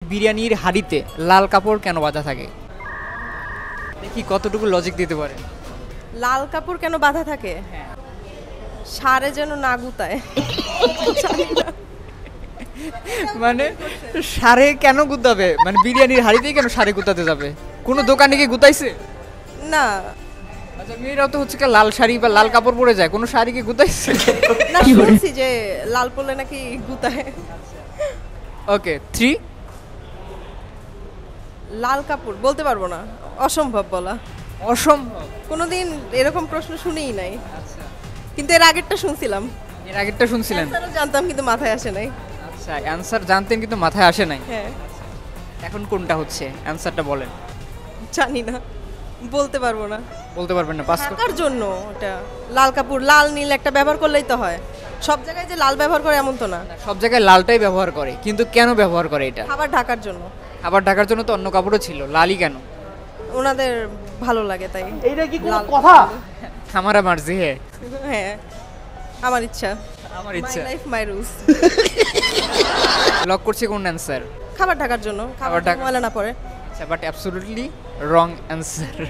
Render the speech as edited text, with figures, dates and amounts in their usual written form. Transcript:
বিরিয়ানির হাঁড়িতে লাল কাপড় কেন বাঁধা থাকে? দেখি কতটুকু লজিক দিতে পারে। লাল কাপড় কেন বাঁধা থাকে? সারে যেন না গুতায়। মানে সারে কেন গুতাবে? মানে বিরিয়ানির হাঁড়িতেই কেন সারে গুতাতে যাবে? কোনো দোকানে কি গুতাইছে? না আচ্ছা, মেয়েরাও তো হচ্ছে কি লাল শাড়ি বা লাল কাপড় পরে যায়, কোনো শাড়ি কি গুতাইছে? না শুনছি যে লাল পরলে নাকি গুতায়। ওকে 3। লাল কাপড় বলতে পারবো না, অসম্ভব বলা। অসম্ভব। কোনোদিন এরকম প্রশ্ন শুনিই নাই, আচ্ছা, কিন্তু এর আগেরটা শুনছিলাম। এর আগেরটা শুনছিলেন? answer-ও জানতাম কিন্তু মাথায় আসে নাই। আচ্ছা, অ্যানসার জানতেন কিন্তু মাথায় আসে নাই। হ্যাঁ এখন কোনটা হচ্ছে? অ্যানসারটা বলেন। জানি না, বলতে পারবো না। বলতে পারবেন না? পাস ঢাকার জন্য ওটা লাল কাপড়, লাল নীল একটা ব্যবহার করলেই তো হয়। সব জায়গায় যে লাল ব্যবহার করে এমন তো না। সব জায়গায় লালটাই ব্যবহার করে, কিন্তু কেন ব্যবহার করে এটা? খাবার ঢাকার জন্য। আবার ঢাকার জন্য তো অন্য কাপড়ও ছিল, লালই কেন? ওনাদের ভালো লাগে তাই। এইটা কি কোনো লাল কথা? আমারা মার্জি। হ্যাঁ আমার ইচ্ছা, আমার মাই ইচ্ছা। Life my rules. লক করছি কোন অ্যান্সার? খাবার ঢাকার জন্য, খাবার ঢাকা- ময়লা না পড়ে। আচ্ছা, বাট অ্যাবসলিউটলি রং অ্যান্সার।